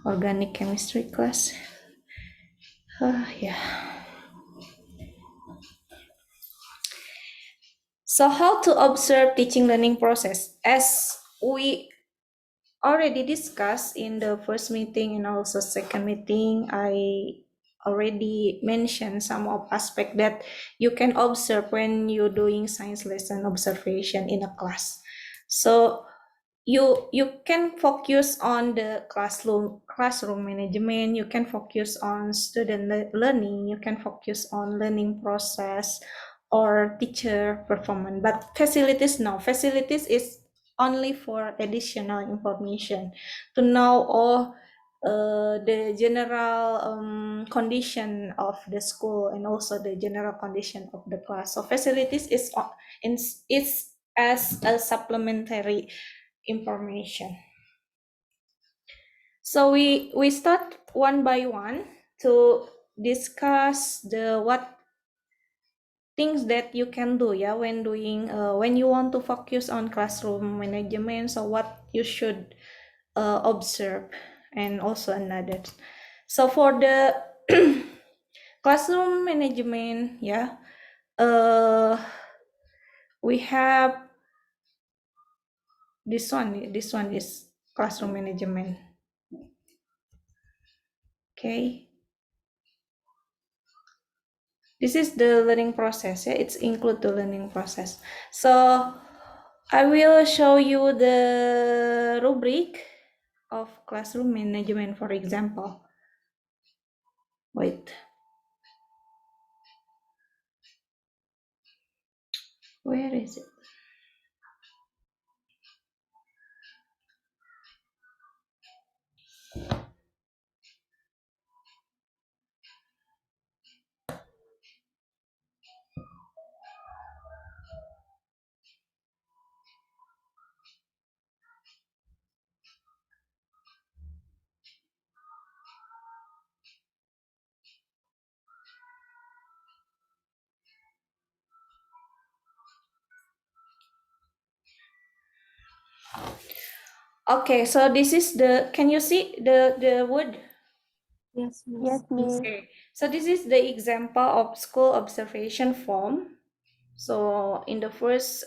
organic chemistry class. Yeah. So how to observe teaching learning process? As we already discussed in the first meeting and also second meeting, I already mentioned some of aspect that you can observe when you're doing science lesson observation in a class. So you can focus on the classroom management, you can focus on student learning, you can focus on learning process or teacher performance, but facilities, no, facilities is only for additional information to know all the general condition of the school and also the general condition of the class. So facilities is as a supplementary information. So we start one by one to discuss the what things that you can do, yeah, when doing when you want to focus on classroom management. So what you should observe and also another. So for the classroom management, yeah, we have this one. This one is classroom management. Okay. This is the learning process, yeah, it's include the learning process. So I will show you the rubric of classroom management, for example. Wait. Where is it? Okay, so this is the, can you see the wood? Yes, miss. Yes, miss. Okay, so this is the example of school observation form. So in the first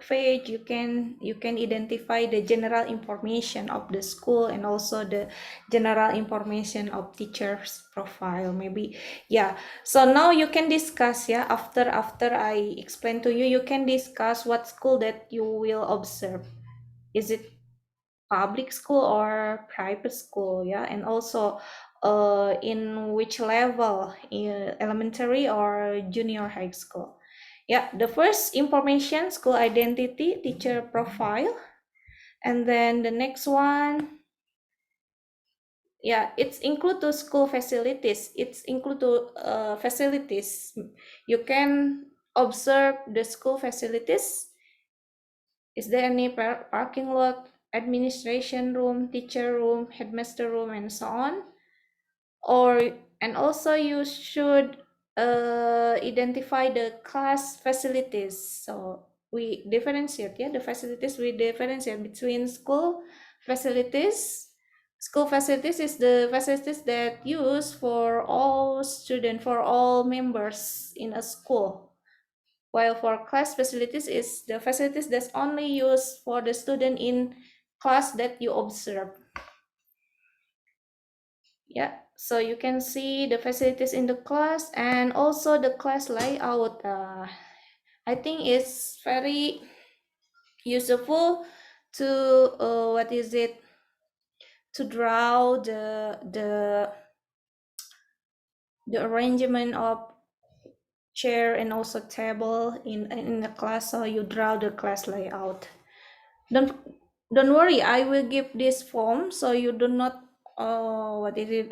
page, you can identify the general information of the school and also the general information of teacher's profile, maybe. Yeah. So now you can discuss, yeah, after I explain to you, you can discuss what school that you will observe. Is it public school or private school, yeah, and also in which level, in elementary or junior high school. Yeah, the first information, school identity, teacher profile, and then the next one, yeah, it's include to school facilities, it's include to facilities. You can observe the school facilities. Is there any parking lot, administration room, teacher room, headmaster room, and so on? And also you should identify the class facilities. So we differentiate, yeah, the facilities, we differentiate between school facilities. School facilities is the facilities that use for all students, for all members in a school. While for class facilities is the facilities that's only used for the student in class that you observe. Yeah, so you can see the facilities in the class and also the class layout. I think it's very useful to what is it, to draw the arrangement of chair and also table in the class. So you draw the class layout. Don't worry, I will give this form so you do not what is it,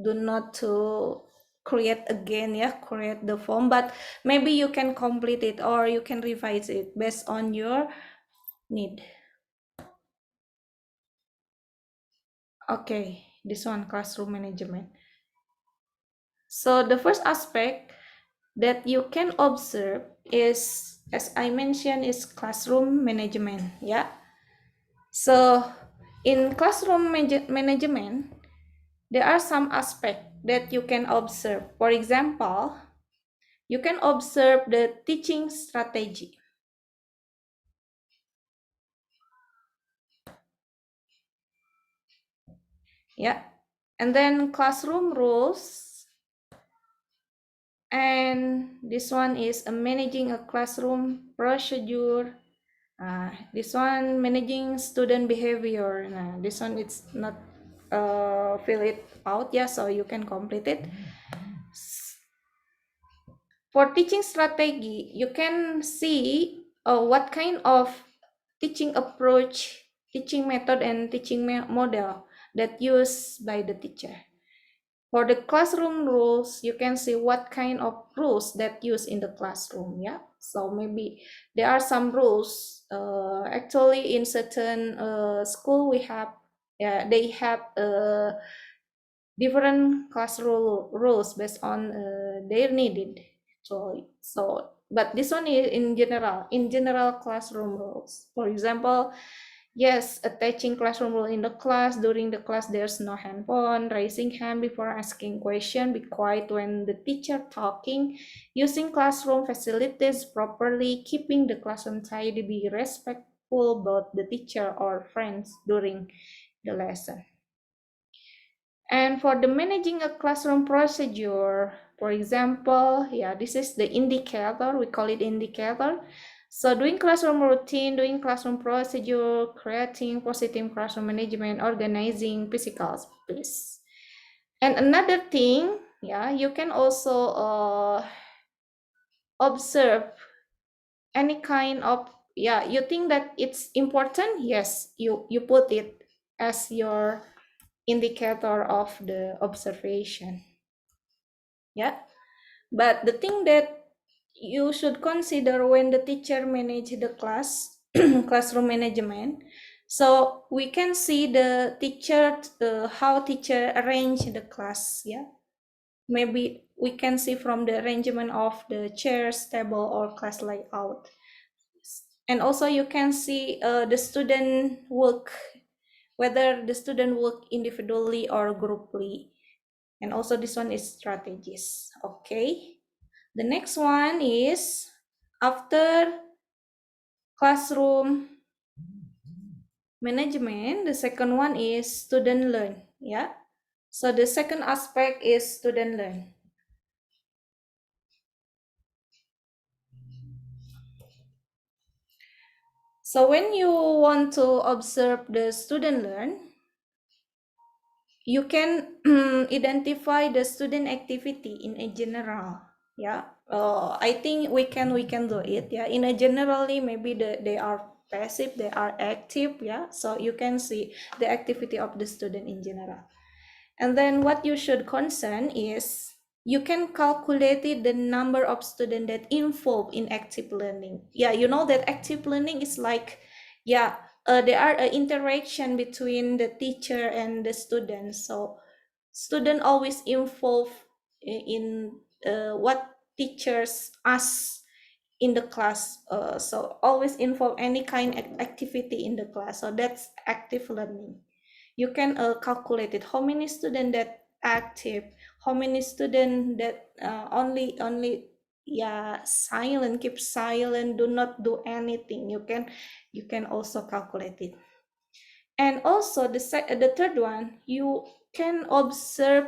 do not to create again, yeah, create the form, but maybe you can complete it or you can revise it based on your need. Okay, this one, classroom management. So the first aspect that you can observe is, as I mentioned, is classroom management, yeah. So In classroom management, there are some aspects that you can observe. For example, you can observe the teaching strategy. Yeah. And then classroom rules. And this one is managing a classroom procedure. This one managing student behavior. This one it's not fill it out, yeah, so you can complete it. For teaching strategy, you can see what kind of teaching approach, teaching method, and teaching model that used by the teacher. For the classroom rules, you can see what kind of rules that used in the classroom. Yeah, so maybe there are some rules. Actually, in certain school, we have, yeah, they have different classroom rules based on their needed. So, but this one is in general classroom rules. For example, yes, attaching classroom rule in the class. During the class, there's no handphone, raising hand before asking question, be quiet when the teacher talking, using classroom facilities properly, keeping the classroom tidy, be respectful about the teacher or friends during the lesson. And for the managing a classroom procedure, for example, yeah, this is the indicator, we call it indicator. So doing classroom routine, doing classroom procedure, creating positive classroom management, organizing physical space. And another thing, yeah, you can also observe any kind of, yeah, you think that it's important, yes, you put it as your indicator of the observation. Yeah, but the thing that you should consider when the teacher manage the class, classroom management, so we can see the teacher, how teacher arrange the class. Yeah, maybe we can see from the arrangement of the chairs, table, or class layout. And also you can see the student work, whether the student work individually or grouply. And also this one is strategies. Okay, the next one is after classroom management, the second one is student learn. Yeah, so the second aspect is student learn. So when you want to observe the student learn, you can identify the student activity in a general. Yeah, I think we can do it. Yeah, in a generally, maybe they are passive, they are active. Yeah, so you can see the activity of the student in general. And then what you should concern is you can calculate the number of students that involved in active learning. Yeah, you know that active learning is like, yeah, there are an interaction between the teacher and the student. So student always involved in what teachers ask in the class. So always involve any kind of activity in the class. So that's active learning. You can calculate it, how many students that active, how many students that only yeah, silent, keep silent, do not do anything. You can also calculate it. And also the third one, you can observe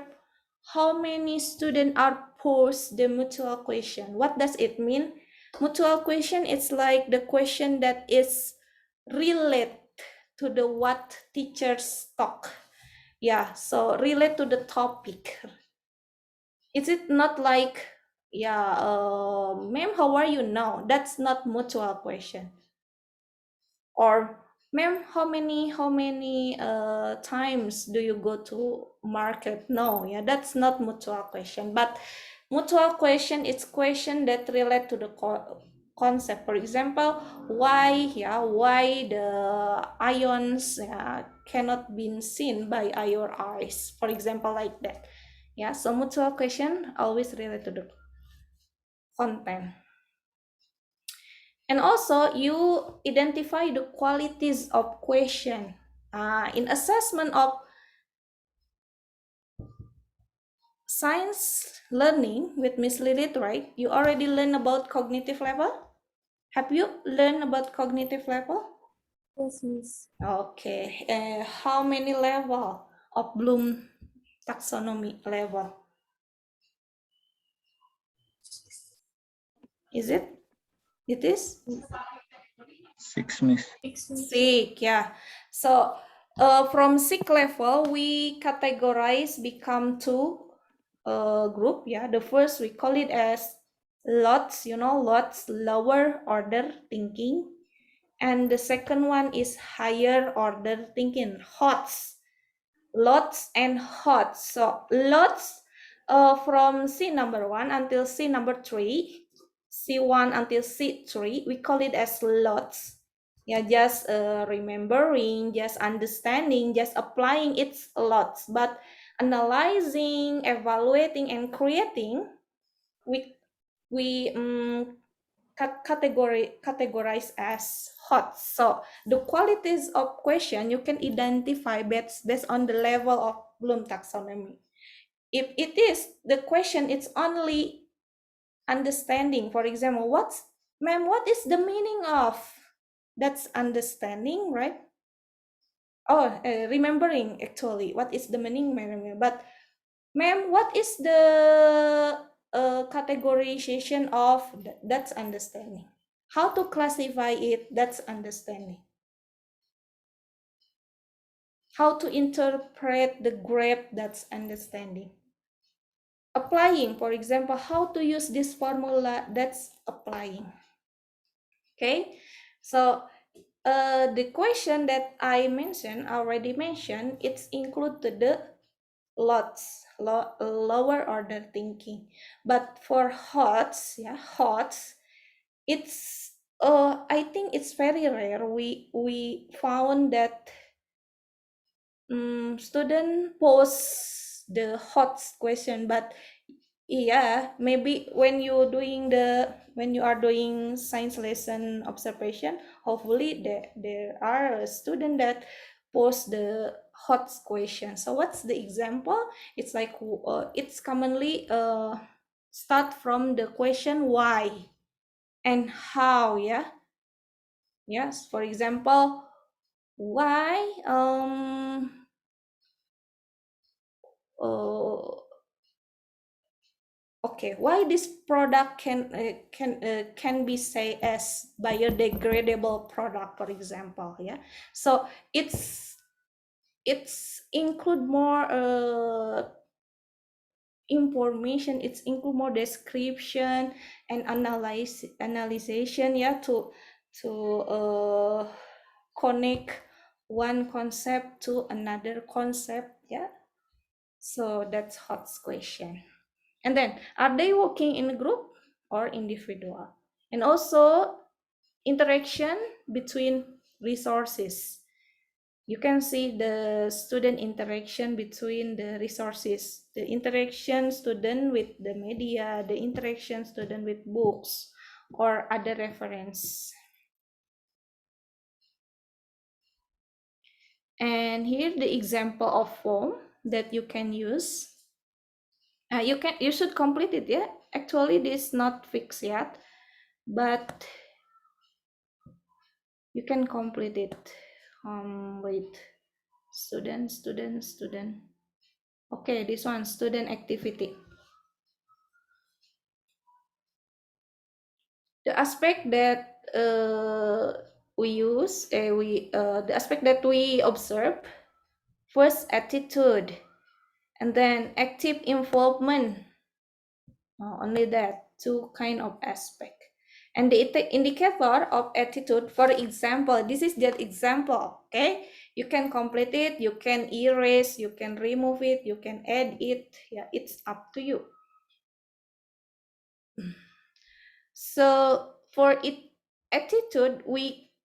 how many students are posed the mutual question. What does it mean? Mutual question is like the question that is relate to the what teachers talk. Yeah, so relate to the topic. Is it not like, yeah, ma'am, how are you now? That's not mutual question. Or ma'am, how many times do you go to market? No, yeah, that's not mutual question. But mutual question is question that relate to the concept. For example, why, yeah, why the ions cannot be seen by your eyes, for example, like that. Yeah, so mutual question always relate to the content. And also you identify the qualities of question. In assessment of science learning with Miss Lilith, right? You already learned about cognitive level? Have you learned about cognitive level? Yes, Miss. Okay. How many level of Bloom taxonomy level? Is it? It is? 6, Miss. 6, yeah. So from 6 level, we categorize become 2 group, yeah. The first, we call it as lots, lots, lower order thinking. And the second one is higher order thinking, HOTS. Lots and HOTS. So lots from C number 1 until C number 3, C1 until C3, we call it as lots. Yeah, just remembering, just understanding, just applying, it's lots. But analyzing, evaluating, and creating, we categorize as hot. So the qualities of question you can identify based on the level of Bloom taxonomy. If it is the question, it's only understanding. For example, what is the meaning of? That's understanding, right? Oh, remembering actually. What is the meaning? But ma'am, what is the categorization of? That's understanding. How to classify it? That's understanding. How to interpret the graph? That's understanding. Applying, for example, how to use this formula? That's applying. Okay, so the question that I already mentioned, it's included the lots, lower order thinking. But for HOTS, it's I think it's very rare. We found that student pose the HOTS question, but yeah, maybe when you are doing science lesson observation, hopefully there are a student that pose the HOTS question. So what's the example? It's like it's commonly start from the question why and how, yeah. Yes, for example, why okay, why this product can be say as biodegradable product, for example, yeah. So it's include more information, it's include more description and analysis, yeah, to connect one concept to another concept, yeah. So that's HOTS question. And then, are they working in a group or individual? And also interaction between resources. You can see the student interaction between the resources, the interaction student with the media, the interaction student with books or other reference. And here the example of form that you can use. You should complete it, yeah. Actually, this is not fixed yet, but you can complete it. Wait, student. Okay, this one, student activity. The aspect that we use, the aspect that we observe, first attitude, and then active involvement. Only that, 2 kind of aspect. And the indicator of attitude, for example, this is that example, okay? You can complete it, you can erase, you can remove it, you can add it, yeah, it's up to you. So for attitude,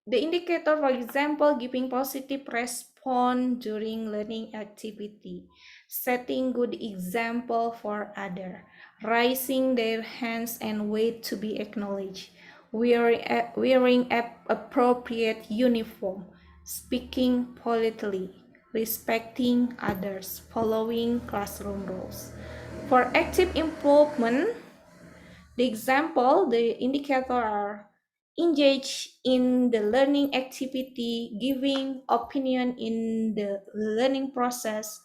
the indicator, for example, giving positive response during learning activity, setting good example for other, raising their hands and wait to be acknowledged, wearing appropriate uniform, speaking politely, respecting others, following classroom rules. For active improvement, the example, the indicator are engage in the learning activity, giving opinion in the learning process,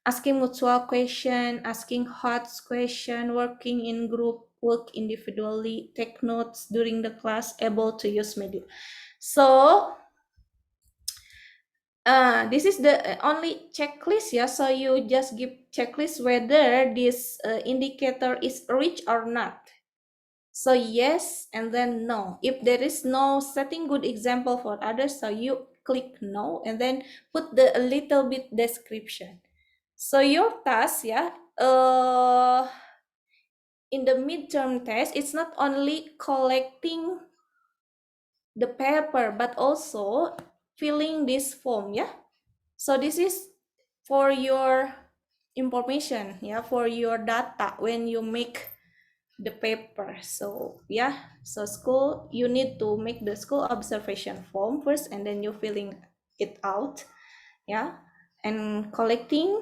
asking mutual question, asking hard question, working in group, work individually, take notes during the class, able to use media. So this is the only checklist, yeah. So you just give checklist whether this indicator is reached or not. So yes, and then no. If there is no setting good example for others, so you click no, and then put the a little bit description. So your task, yeah, in the midterm test, it's not only collecting the paper, but also filling this form, yeah. So this is for your information, yeah, for your data when you make the paper. So yeah, so school, you need to make the school observation form first, and then you filling it out, yeah, and collecting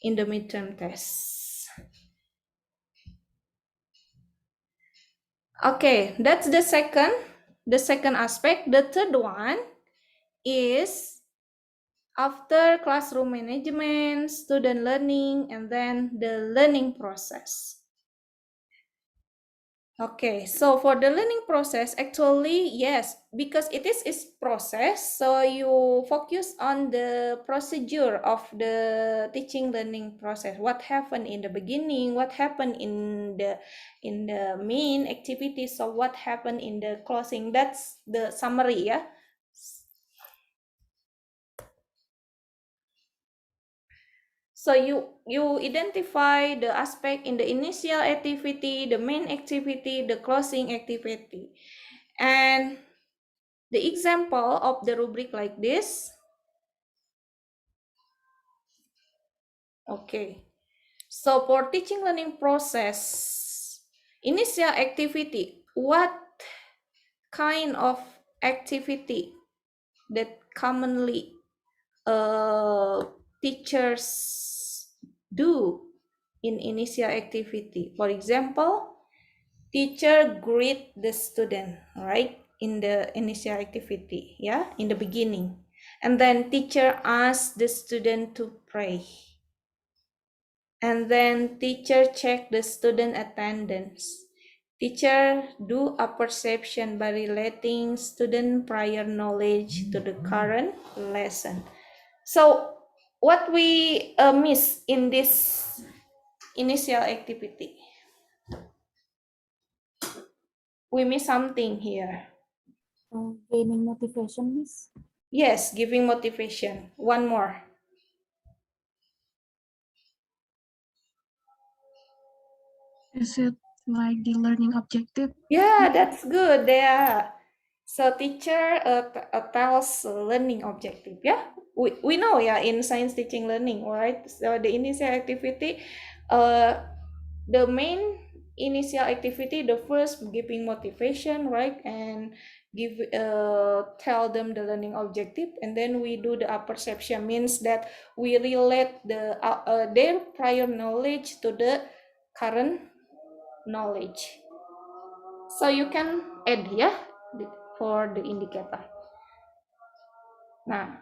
in the midterm test. Okay, that's the second aspect. The third one is after classroom management, student learning, and then the learning process. Okay, so for the learning process, actually, yes, because it is process, so you focus on the procedure of the teaching learning process. What happened in the beginning, what happened in the main activity, so what happened in the closing. That's the summary, yeah. So you identify the aspect in the initial activity, the main activity, the closing activity. And the example of the rubric like this. Okay. So for teaching learning process, initial activity, what kind of activity that commonly teachers do in initial activity? For example, teacher greet the student, right? In the initial activity, yeah, in the beginning. And then teacher asks the student to pray. And then teacher check the student attendance. Teacher do a perception by relating student prior knowledge to the current lesson. So what we miss in this initial activity? We miss something here. Gaining motivation, Miss. Yes, giving motivation. One more. Is it like the learning objective? Yeah, that's good. Yeah. So teacher tells learning objective. Yeah, we know, yeah, in science teaching learning, right? So the initial activity, the main initial activity, the first giving motivation, right? And give tell them the learning objective, and then we do the perception, means that we relate their prior knowledge to the current knowledge. So you can add, yeah, for the indicator. Nah,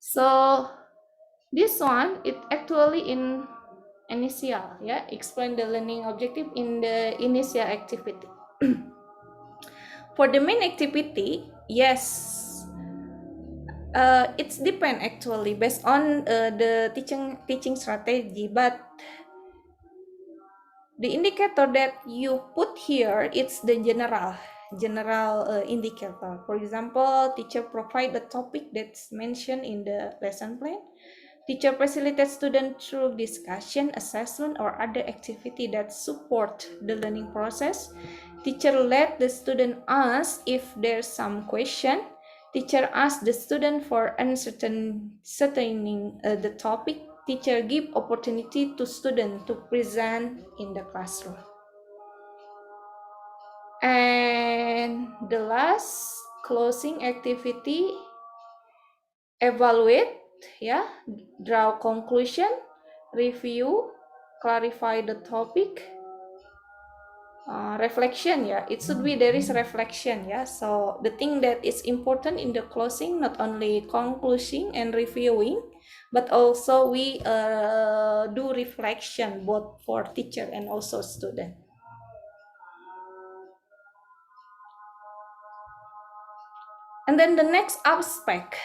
so this one, it actually in initial, yeah, explain the learning objective in the initial activity. For the main activity, yes, it's depend actually based on the teaching strategy, but the indicator that you put here, it's the general indicator. For example, teacher provide the topic that's mentioned in the lesson plan. Teacher facilitates student through discussion, assessment, or other activity that support the learning process. Teacher let the student ask if there's some question. Teacher asks the student for uncertaining the topic. Teacher give opportunity to student to present in the classroom. And the last closing activity, evaluate, yeah, draw conclusion, review, clarify the topic, reflection, yeah, it should be there is reflection, yeah. So the thing that is important in the closing, not only concluding and reviewing, but also we do reflection both for teacher and also student. And then the next aspect,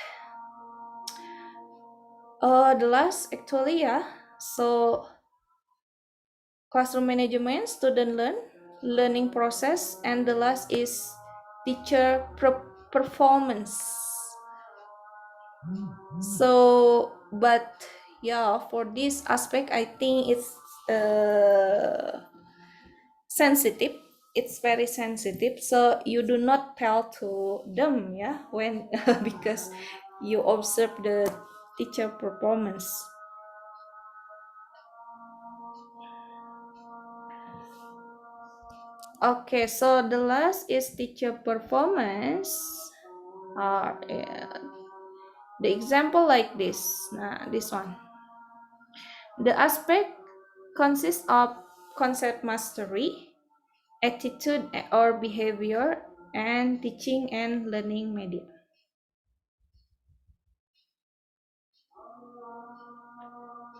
the last actually, yeah, so classroom management, student learning process, and the last is teacher performance. So, but yeah, for this aspect, I think it's sensitive. It's very sensitive. So you do not tell to them, yeah, when because you observe the teacher performance. Okay, so the last is teacher performance. The example like this. Nah, this one. The aspect consists of concept mastery, attitude or behavior, and teaching and learning media.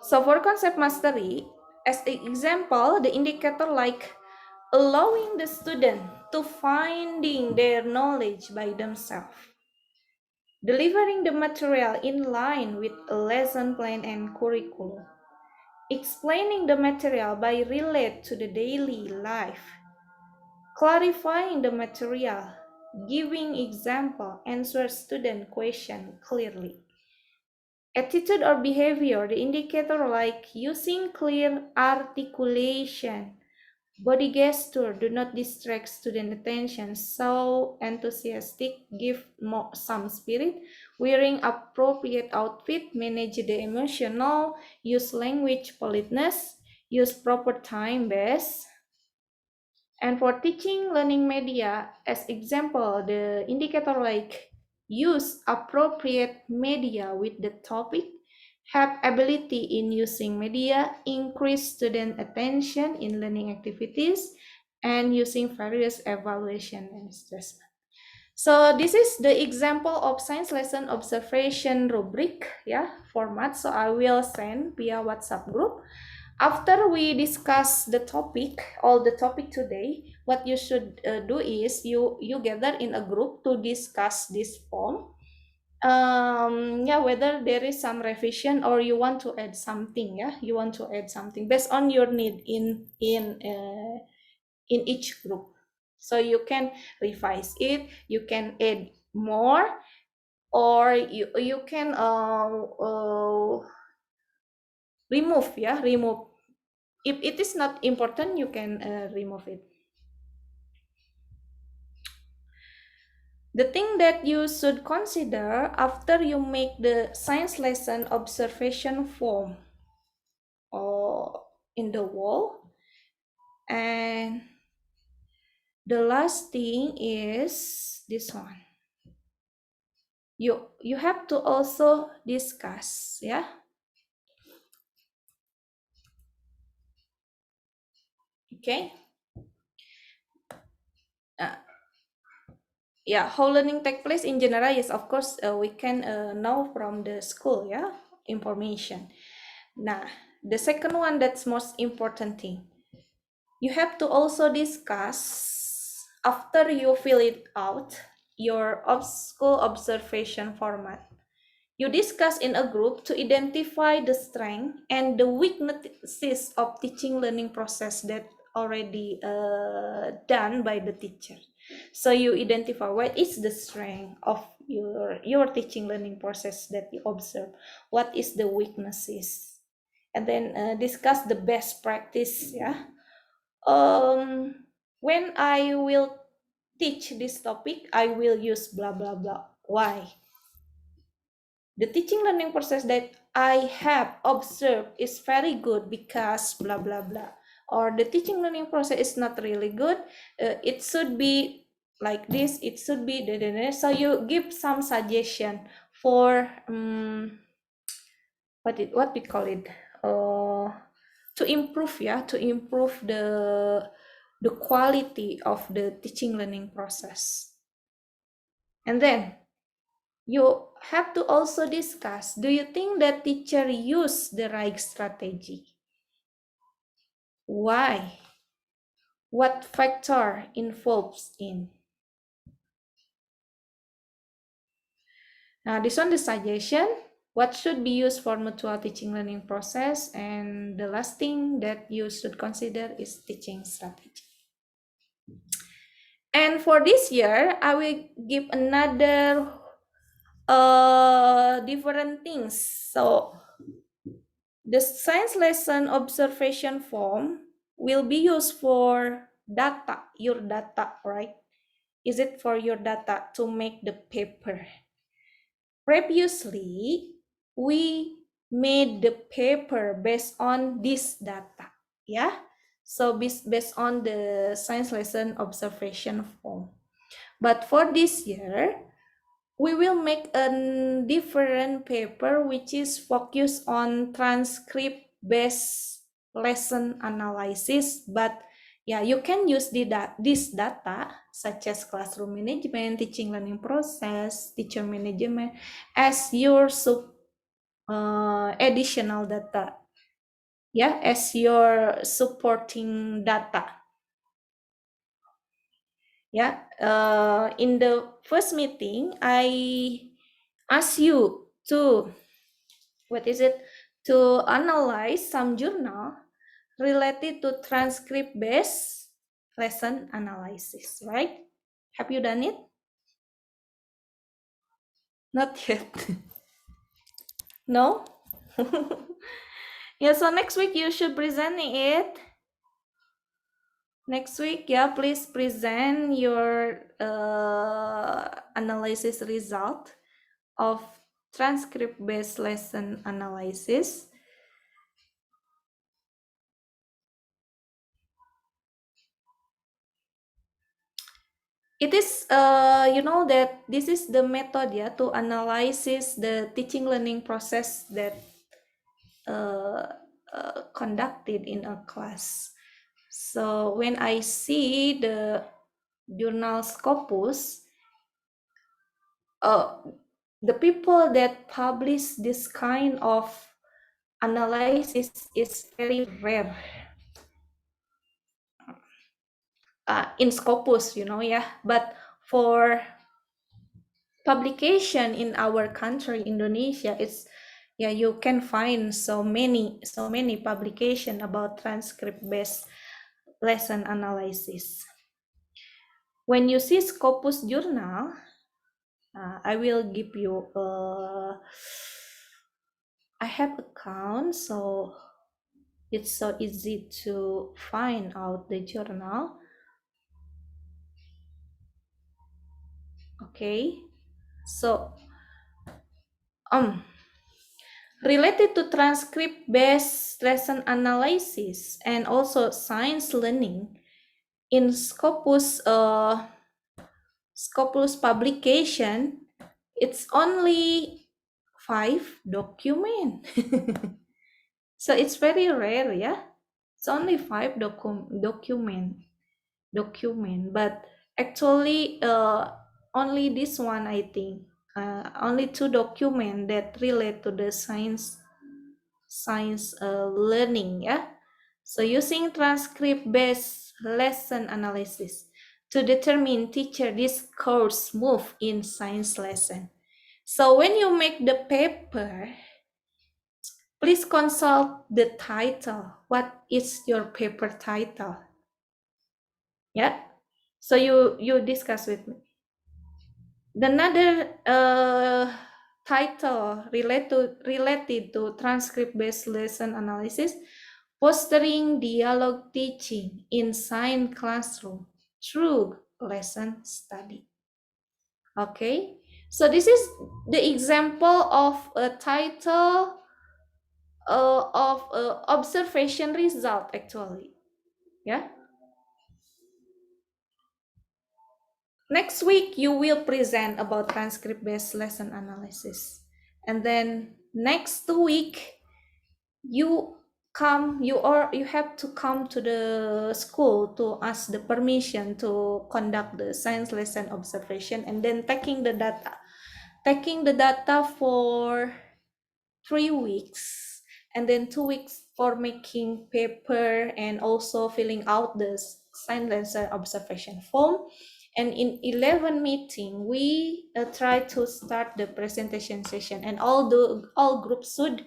So for concept mastery, as an example, the indicator like allowing the student to finding their knowledge by themselves, delivering the material in line with a lesson plan and curriculum, explaining the material by relate to the daily life, clarifying the material, giving example, answer student question clearly. Attitude or behavior, the indicator like using clear articulation, body gesture, do not distract student attention, so enthusiastic, give some spirit, wearing appropriate outfit, manage the emotional, use language politeness, use proper time base. And for teaching learning media, as example, the indicator like use appropriate media with the topic, have ability in using media, increase student attention in learning activities, and using various evaluation and assessment. So this is the example of science lesson observation rubric, yeah, format. So I will send via WhatsApp group. After we discuss the topic, all the topic today, what you should do is you gather in a group to discuss this form. Yeah, whether there is some revision or you want to add something, yeah, you want to add something based on your need in each group. So you can revise it, you can add more, or you can remove, yeah, remove. If it is not important, you can remove it. The thing that you should consider after you make the science lesson observation form or in the wall, and the last thing is this one. You have to also discuss, yeah. Okay. Yeah, how learning take place in general, yes, of course, we can know from the school, yeah, information. Now, the second one that's most important thing, you have to also discuss after you fill it out your school observation format. You discuss in a group to identify the strength and the weaknesses of teaching learning process that already done by the teacher. So you identify what is the strength of your teaching learning process that you observe, what is the weaknesses, and then discuss the best practice, yeah. When I will teach this topic, I will use blah blah blah. Why? The teaching learning process that I have observed is very good because blah blah blah. Or the teaching learning process is not really good. It should be like this, it should be so you give some suggestion for what we call it, to improve, to improve the quality of the teaching learning process. And then you have to also discuss, do you think that teacher use the right strategy? Why? What factor involves in? Now this one, the suggestion, what should be used for mutual teaching learning process, and the last thing that you should consider is teaching strategy. And for this year, I will give another different things. So the science lesson observation form will be used for data, your data, right? Is it for your data to make the paper? Previously, we made the paper based on this data, yeah? So based on the science lesson observation form. But for this year, we will make a different paper which is focused on transcript based lesson analysis. But yeah, you can use this data such as classroom management, teaching learning process, teacher management as your additional data, as your supporting data. In the first meeting, I asked you to to analyze some journal related to transcript based lesson analysis, right? Have you done it? Not yet. No? Yeah, so next week you should present it. Next week, please present your analysis result of transcript-based lesson analysis. It is, that this is the method, to analysis the teaching learning process that conducted in a class. So when I see the journal Scopus, the people that publish this kind of analysis is very rare in Scopus, but for publication in our country, Indonesia, it's you can find so many publication about transcript based lesson analysis. When you see Scopus journal, I will give you I have account, so it's so easy to find out the journal. Okay, so related to transcript based lesson analysis and also science learning, in Scopus publication, it's only 5 document. So it's very rare, it's only 5 document, but actually only this one, I think, only 2 document that relate to the science learning, so using transcript based lesson analysis to determine teacher discourse move in science lesson. So when you make the paper, please consult the title. What is your paper title? So you discuss with me. Another title related to transcript-based lesson analysis: fostering dialogue teaching in science classroom through lesson study. Okay, so this is the example of a title of observation result, actually. next week you will present about transcript-based lesson analysis. And then next week you have to come to the school to ask the permission to conduct the science lesson observation, and then taking the data for 3 weeks, and then 2 weeks for making paper and also filling out the science lesson observation form. And in 11 meeting we try to start the presentation session, and all groups should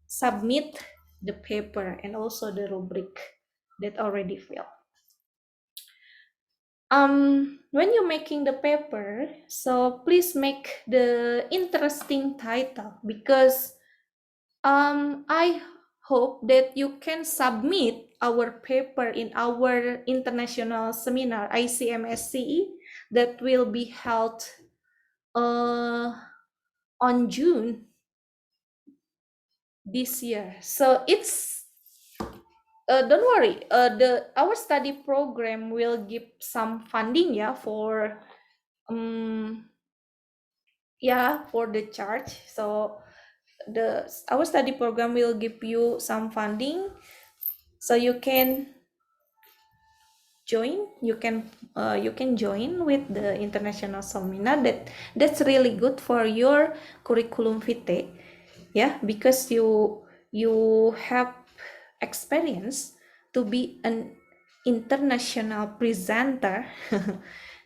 submit the paper and also the rubric that already filled. When you're making the paper, so please make the interesting title, because I hope that you can submit our paper in our international seminar ICMSCE that will be held on June this year. So it's don't worry, our study program will give some funding for for the charge. So our study program will give you some funding, so you can join. You can join with the international seminar. That's really good for your curriculum vitae, because you have experience to be an international presenter.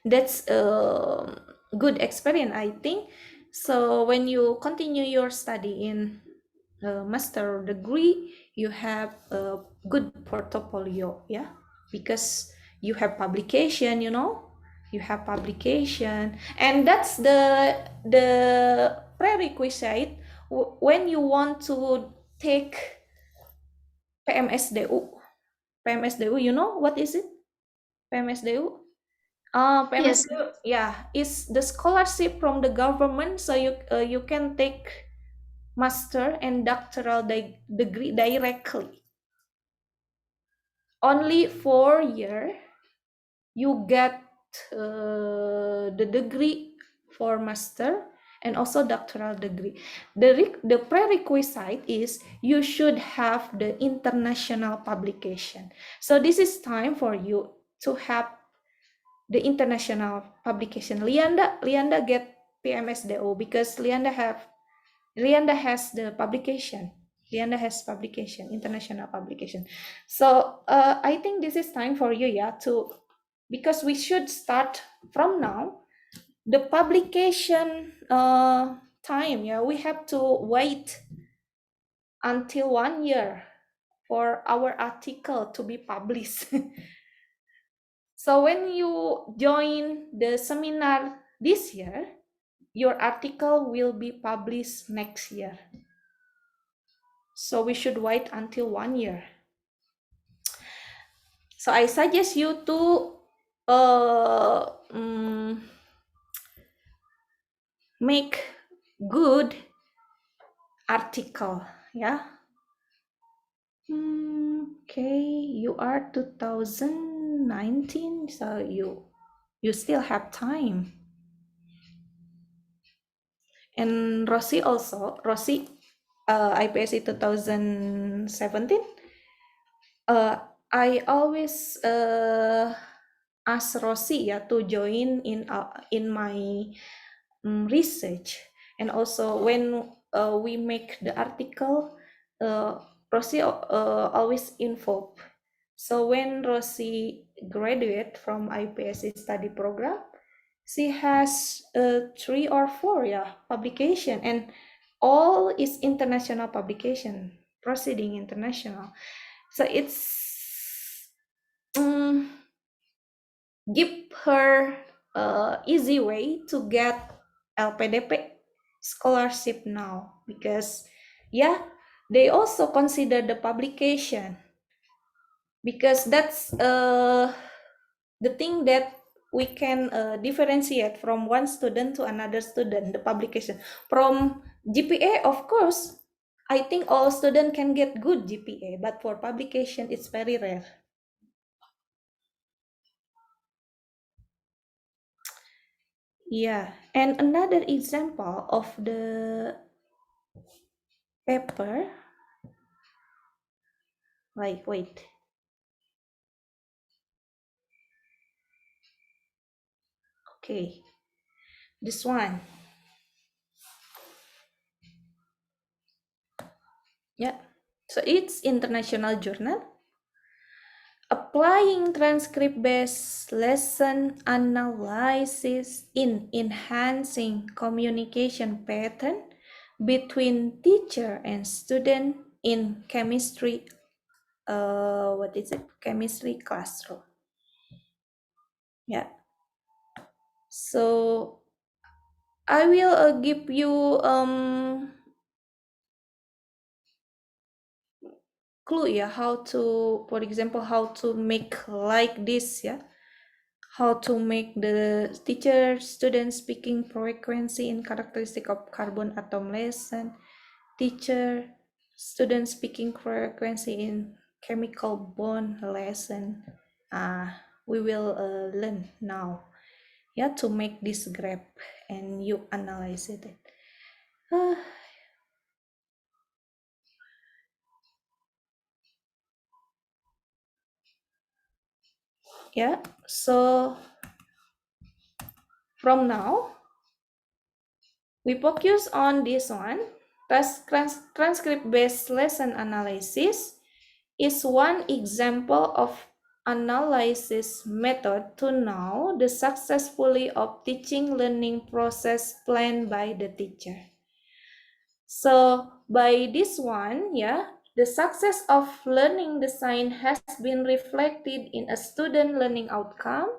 That's a good experience, I think. So when you continue your study in master degree, you have a good portfolio, because you have publication, you have publication, and that's the prerequisite when you want to take PMSDU. You know what is it? PMSDU? Yes. PMSDU, is the scholarship from the government, so you can take master and doctoral degree directly. Only 4 year you get the degree for master and also doctoral degree. The prerequisite is you should have the international publication. So this is time for you to have the international publication. Lianda get PMSDO because Lianda has the publication. Lianda has publication, international publication. So I think this is time for you, because we should start from now. The publication time, we have to wait until 1 year for our article to be published. So when you join the seminar this year, your article will be published next year. So we should wait until 1 year. So I suggest you to make good article, Okay, you are 2019, so you still have time. And Rosie also, IPSC 2017. I always ask Rosie to join in my research, and also when we make the article, Rosie always involved. So when Rosie graduate from IPSC study program, she has 3 or 4 publication, and all is international publication, proceeding international. So it's give her easy way to get LPDP scholarship now, because they also consider the publication, because that's the thing that we can differentiate from one student to another student, the publication. From GPA, of course, I think all students can get good GPA, but for publication, it's very rare. Yeah, and another example of the paper, like, wait. Okay, this one. Yeah, so it's international journal. Applying transcript-based lesson analysis in enhancing communication pattern between teacher and student in chemistry. What is it? Chemistry classroom. Yeah. So I will give you clue, yeah, how to, for example, how to make like this, yeah, how to make the teacher student speaking frequency and characteristic of carbon atom lesson, teacher student speaking frequency in chemical bond lesson. We will learn now, yeah, to make this graph and you analyze it. Uh, yeah, so from now we focus on this one. Transcript-based lesson analysis is one example of analysis method to know the successfully of teaching learning process planned by the teacher. So by this one, yeah, the success of learning design has been reflected in a student learning outcome,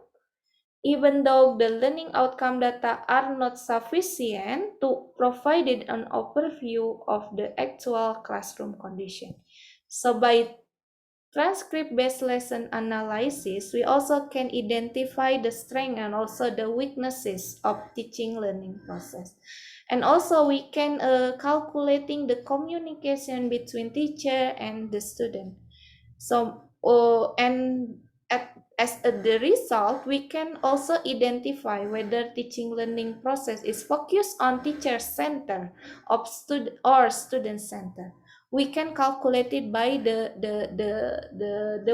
even though the learning outcome data are not sufficient to provide an overview of the actual classroom condition. So by transcript-based lesson analysis, we also can identify the strength and also the weaknesses of teaching learning process. And also we can calculating the communication between teacher and the student. So, and the result, we can also identify whether teaching learning process is focused on teacher center of student or student center. We can calculate it by the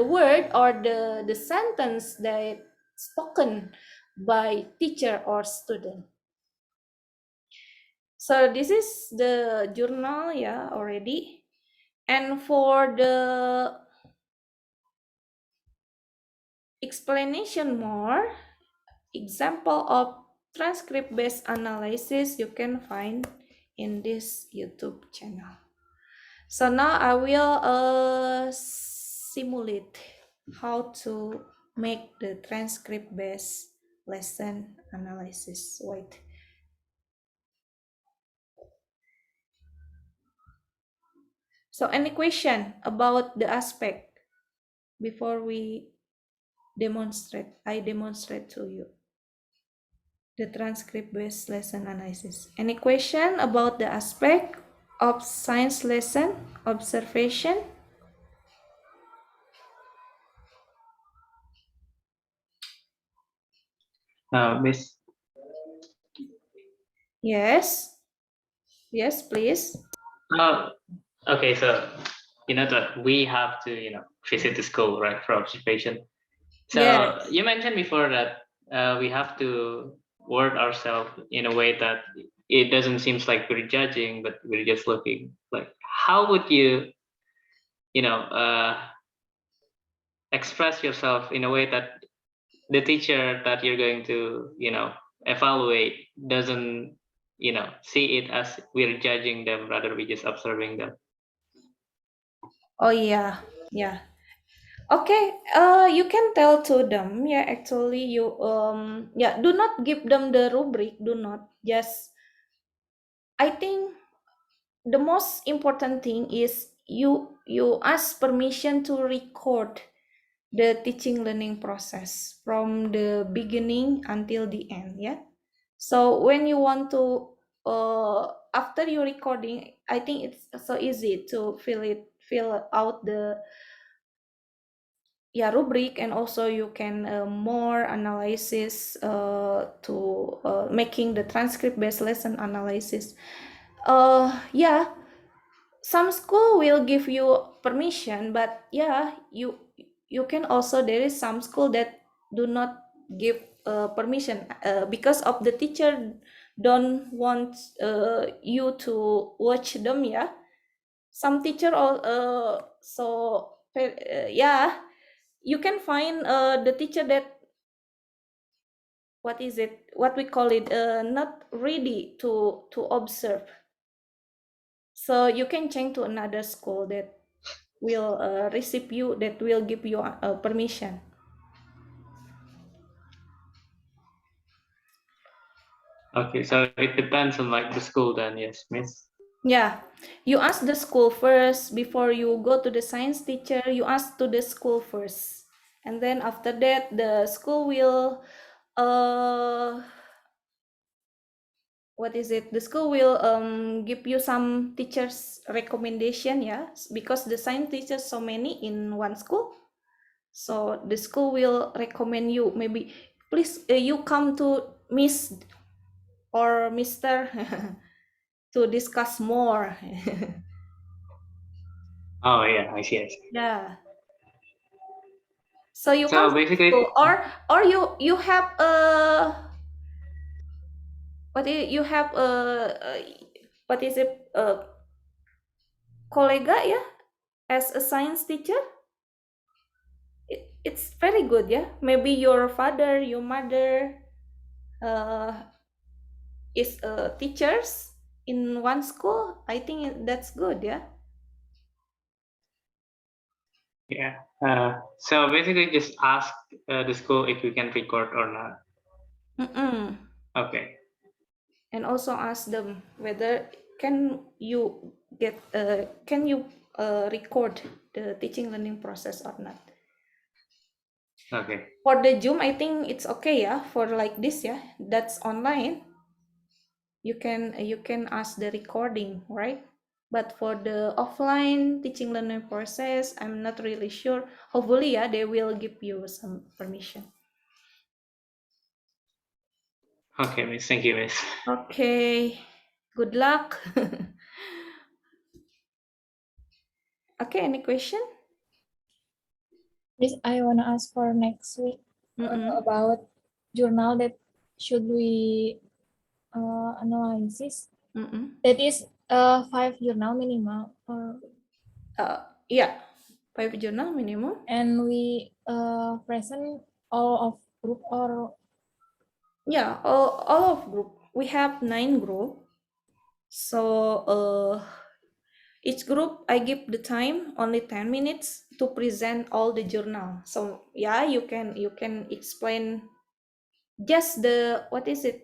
word or the sentence that spoken by teacher or student. So this is the journal, yeah, already. And for the explanation more, example of transcript-based analysis you can find in this YouTube channel. So now I will simulate how to make the transcript-based lesson analysis. Wait. So any question about the aspect before we demonstrate? I demonstrate to you the transcript-based lesson analysis. Any question about the aspect of science lesson observation? Miss, Yes. Yes, please. okay, so you know that we have to, visit the school, right, for observation. So Yes. you mentioned before that we have to word ourselves in a way that it doesn't seem like we're judging, but we're just looking. Like, how would you, you know, uh, express yourself in a way that the teacher that you're going to, evaluate doesn't, see it as we're judging them, rather we just observing them. Oh yeah. Yeah. Okay, you can tell to them, yeah, actually you yeah, do not give them the rubric, do not. Just, I think the most important thing is you ask permission to record the teaching learning process from the beginning until the end, yeah. So when you want to after you recording, I think it's so easy to fill out the yeah, rubric, and also you can more analysis to making the transcript based lesson analysis. Yeah, some school will give you permission, but yeah, you can also, there is some school that do not give permission because of the teacher don't want you to watch them. Yeah, some teacher all yeah, you can find the teacher that, what is it, what we call it, not ready to observe. So you can change to another school that will receive you, that will give you permission. Okay, so it depends on like the school then, yes, Miss. Yeah, you ask the school first before you go to the science teacher. You ask to the school first, and then after that the school will what is it, the school will give you some teachers recommendation. Yeah, because the science teachers so many in one school, so the school will recommend you, maybe please you come to Miss or Mr. to discuss more. Oh yeah, I see, I see. Yeah, so you come So to basically, school, or you have you have what is it, kolega, yeah, as a science teacher. It's very good. Yeah, maybe your father, your mother is teachers in one school. I think that's good. Yeah. yeah. So basically, just ask the school if you can record or not. Mm-mm. Okay. And also ask them whether can you get can you record the teaching learning process or not. Okay. For the Zoom, I think it's okay. Yeah, for like this. Yeah, that's online. You can ask the recording, right? But for the offline teaching learning process, I'm not really sure. Hopefully, yeah, they will give you some permission. Okay, Miss. Thank you, Miss. Okay, good luck. Okay, any question? This I want to ask for next week about journal that should we analysis. That is 5 journal minimal, Yeah, 5 journal minimum. and we present all of group or Yeah, all of group. We have 9 group. So each group I give the time only 10 minutes to present all the journal. So yeah, you can explain just the, what is it,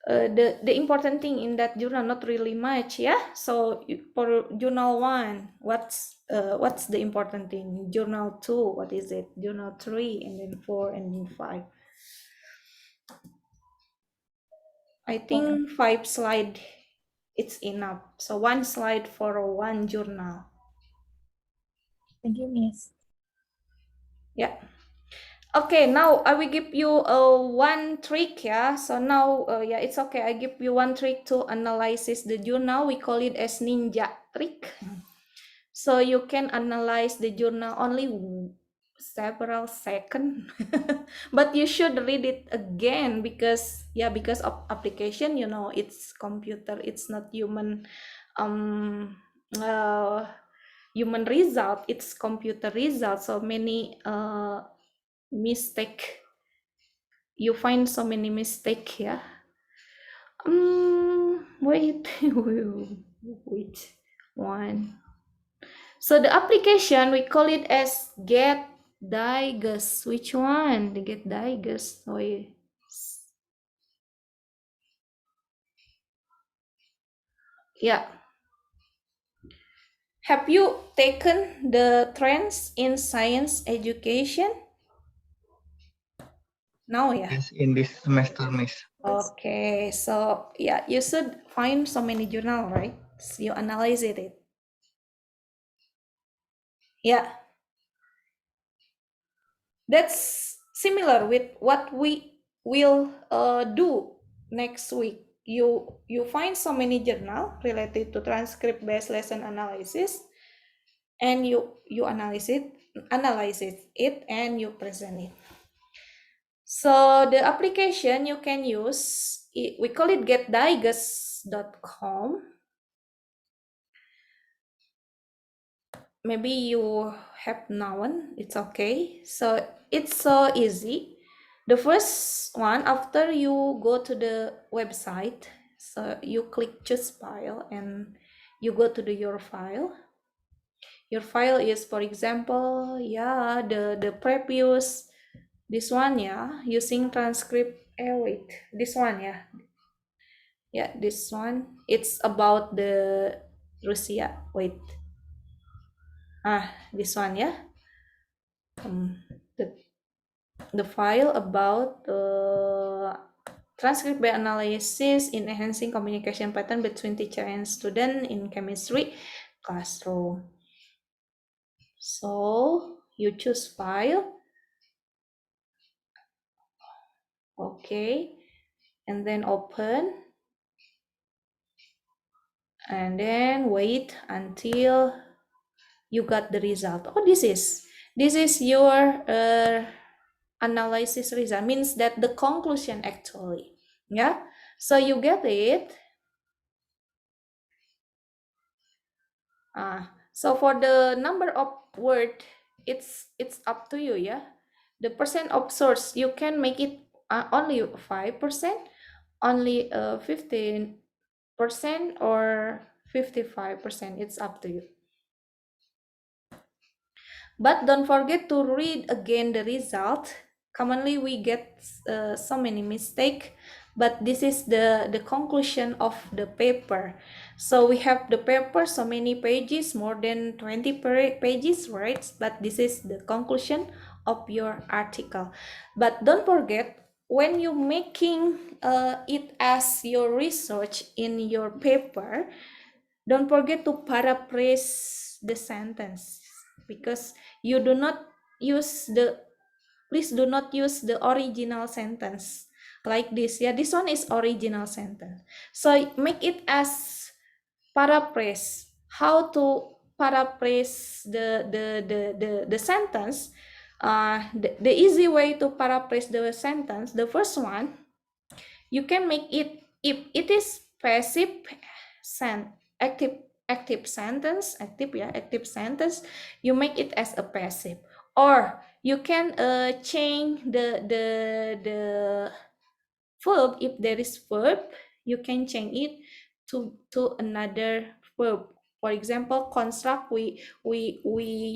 the important thing in that journal, not really much. Yeah, so for journal 1, what's the important thing? Journal 2, what is it? Journal 3, and then 4, and then 5. I think 5 slide it's enough. So 1 slide for 1 journal. thank you, Miss. Yeah. Okay, now I will give you one trick. Yeah, so now yeah, it's okay. I give you one trick to analysis the journal. We call it as ninja trick. So you can analyze the journal only several seconds, but you should read it again because, yeah, because of application, you know, it's computer, it's not human human result, it's computer result. So many mistake, you find so many mistake. Yeah. Wait. Wait one. So the application, we call it as Get Digest. Which one? The Get Digest. Oh, yeah. Yeah. Have you taken the trends in science education? No, yeah. Yes, in this semester, Miss. Okay, so yeah, you should find so many journal, right? So you analyze it. Yeah. That's similar with what we will do next week. You find so many journal related to transcript based lesson analysis, and you analyze it and you present it. So the application you can use, we call it getdigest.com. Maybe you have known, it's okay. So it's so easy. The first one, after you go to the website, so you click choose file and you go to your file. Your file is, for example, yeah, the previous, this one, yeah, using transcript. Wait, this one, yeah. Yeah, this one. It's about the Russia. Wait. This one, yeah. The file about transcript by analysis in enhancing communication pattern between teacher and student in chemistry classroom. So you choose file. Okay. And then open. And then wait until you got the result. Oh, this is your analysis result, means that the conclusion actually. Yeah. So you get it. So for the number of word, it's up to you, yeah. The percent of source, you can make it only 5%, only 15%, or 55%. It's up to you. But don't forget to read again the result. Commonly we get so many mistakes, but this is the conclusion of the paper. So we have the paper, so many pages, more than 20 pages, right? But this is the conclusion of your article. But don't forget, when you making it as your research in your paper, don't forget to paraphrase the sentence, because you do not use please do not use the original sentence like this. Yeah, this one is original sentence. So make it as paraphrase. How to paraphrase the sentence? The easy way to paraphrase the sentence, the first one, you can make it, if it is passive active sentence, active sentence, you make it as a passive. Or you can change the verb. If there is verb, you can change it to another verb. For example, construct, we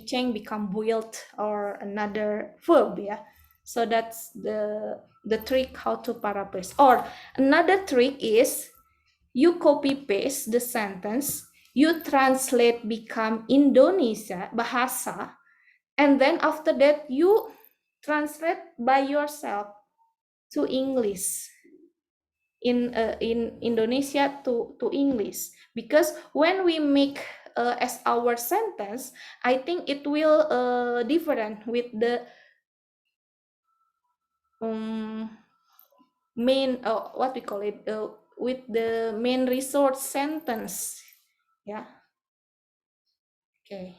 change become built, or another verb, yeah. So that's the trick how to paraphrase. Or another trick is you copy paste the sentence, you translate become Indonesia bahasa, and then after that you translate by yourself to English, in Indonesia to English. Because when we make as our sentence, I think it will different with the main, what we call it, with the main resource sentence. Yeah. Okay.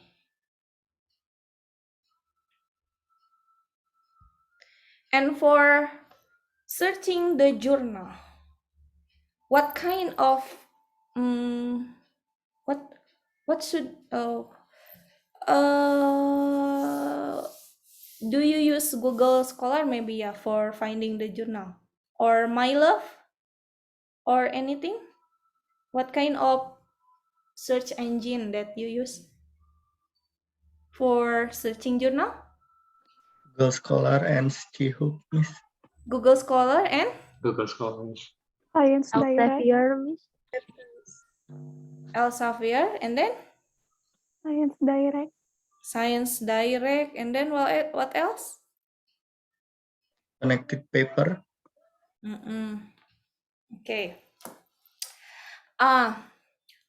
And for searching the journal, what kind of what should do you use Google Scholar, maybe, yeah, for finding the journal, or MyLove, or anything? What kind of search engine that you use for searching journal? Google Scholar and Chihook, Miss. Google Scholar and Google Scholars. Science Direct. Elsevier, Miss. Elsevier, and then Science Direct. Science Direct, and then what else? Connected Paper. Okay.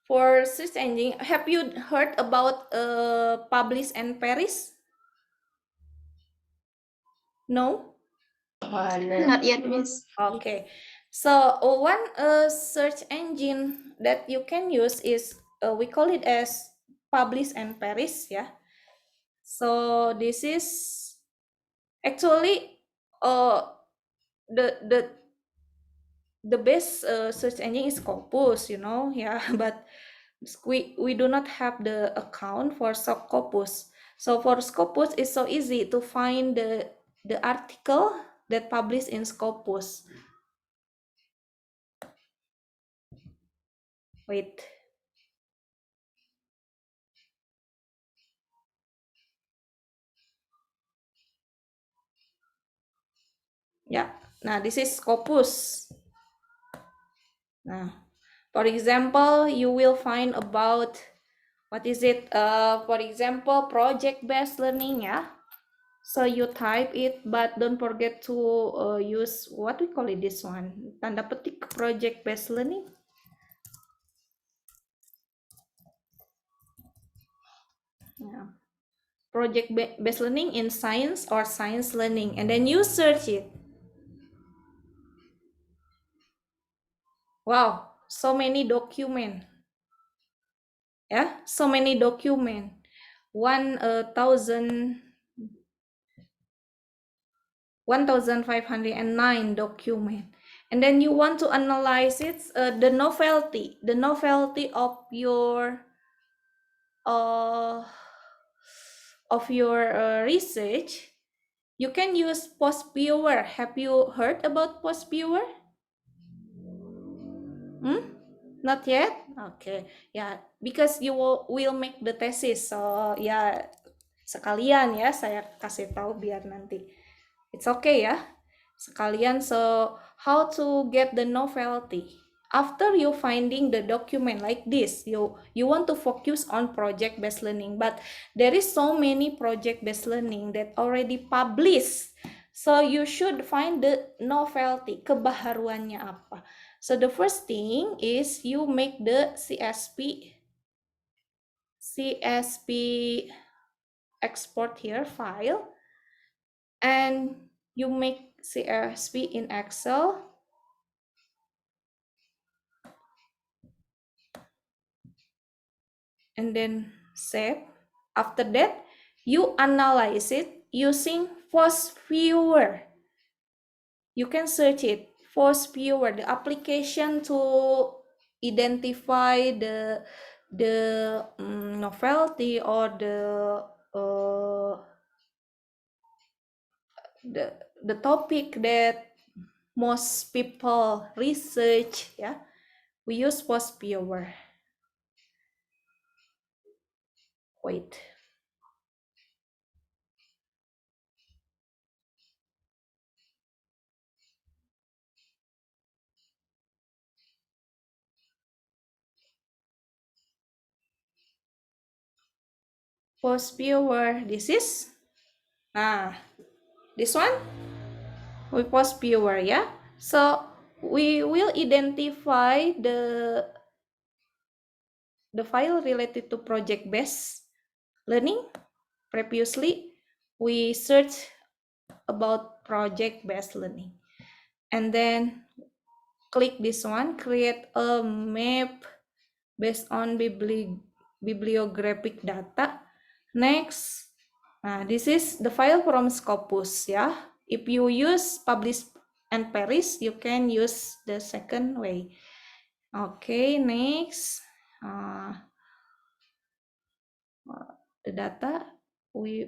For search engine, have you heard about Publish and Paris? No? Not yet, Miss. Okay. So one search engine that you can use is we call it as Publish and Perish, yeah. So this is actually the the the best search engine is Scopus, you know, yeah. But we do not have the account for Scopus. So for Scopus, it's so easy to find the article that published in Scopus. Wait. Yeah. Nah, this is Scopus. Nah, for example, you will find about what is it? For example, project-based learning, yeah. So you type it, but don't forget to use what we call it this one. Tanda petik project-based learning. Yeah. Project-based learning in science or science learning, and then you search it. Wow, so many document. Yeah, so many document. 1,509 document, and then you want to analyze it, the novelty uh, of your research. You can use PostViewer. Have you heard about PostViewer? Not yet. Okay, yeah, because you will make the thesis, so ya sekalian ya saya kasih tahu biar nanti it's okay ya. Sekalian, so how to get the novelty after you finding the document like this, you want to focus on project-based learning, but there is so many project-based learning that already published, so you should find the novelty, kebaharuannya apa. So the first thing is you make the CSP export here file, and you make CSV in Excel, and then save. After that, you analyze it using PostViewer. You can search it, PostViewer, the application to identify the novelty or the topic that most people research. Yeah, we use PostViewer. Wait. PostViewer, this is this one we PostViewer, yeah. So we will identify the file related to project-based learning. Previously we searched about project-based learning, and then click this one, create a map based on bibliographic data. Next, this is the file from Scopus, yeah. If you use Publish and Perish, you can use the second way. Okay, next, the data, we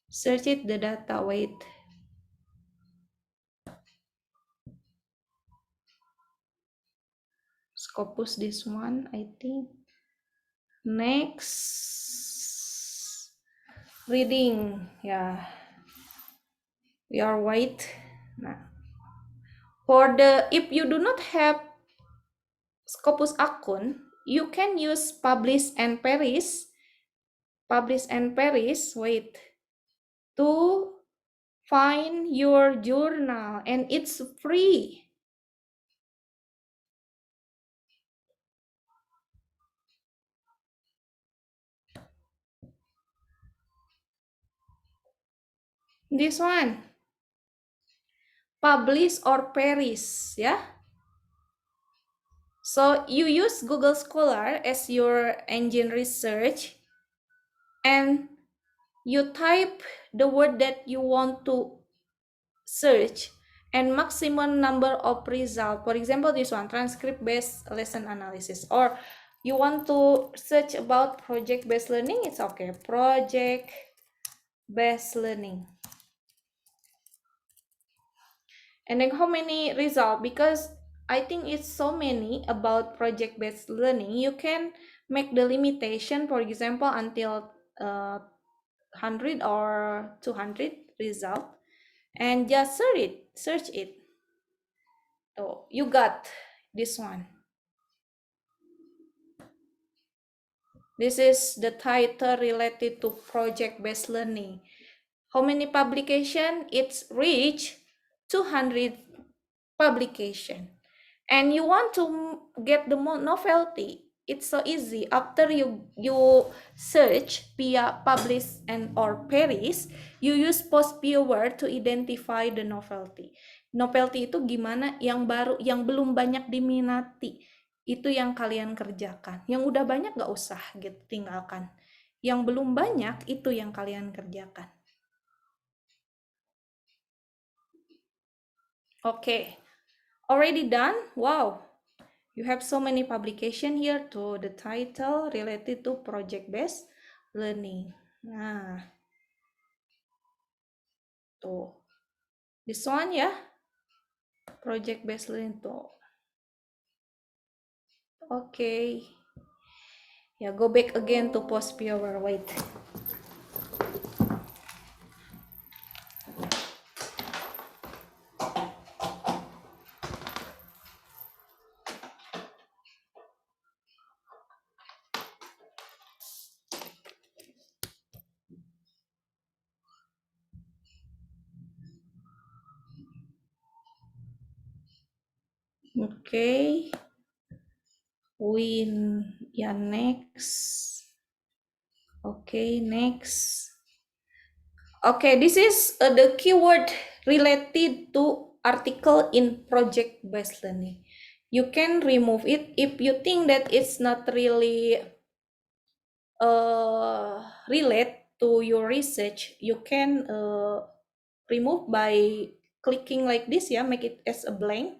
search it, the data, wait. Scopus, this one, I think. Next, reading, yeah. We are wait. For if you do not have Scopus account, you can use Publish and Perish. Wait, to find your journal, and it's free. This one, publish or perish, ya. So you use Google Scholar as your engine research and you type the word that you want to search and maximum number of result. For example, this one, transcript based lesson analysis, or you want to search about project based learning, it's okay, project based learning. And then how many result? Because I think it's so many about project based learning, you can make the limitation, for example, until 100 or 200 result, and just search it. So you got this one. This is the title related to project based learning. How many publication? It's reached 200 publication. And you want to get the novelty, it's so easy. After you search via publish and or perish, you use post keyword to identify the novelty. Novelty itu gimana? Yang baru, yang belum banyak diminati, itu yang kalian kerjakan. Yang udah banyak gak usah gitu, tinggalkan. Yang belum banyak itu yang kalian kerjakan. Okay, already done? Wow, you have so many publication here to the title related to project-based learning. Nah, tuh. This one ya, project-based learning tuh. Okay. Ya, go back again to post pure, wait. Okay. Win, ya next. Okay, next. Okay, this is the keyword related to article in project-based learning. You can remove it if you think that it's not really relate to your research. You can remove by clicking like this, yeah, make it as a blank.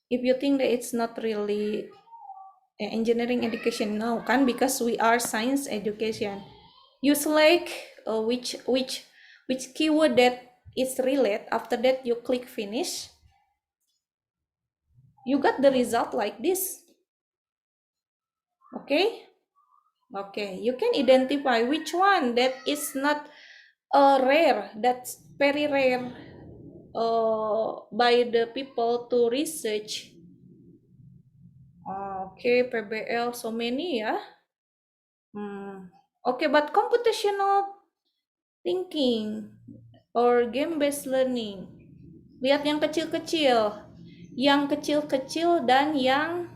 If you think that it's not really engineering education, no, kan, because we are science education. You select which keyword that is relate. After that, you click finish. You got the result like this. Okay. Okay, you can identify which one that is not rare, that's very rare by the people to research. Okay, PBL so many ya. Okay, but computational thinking or game-based learning. Lihat yang kecil-kecil. Yang kecil-kecil dan yang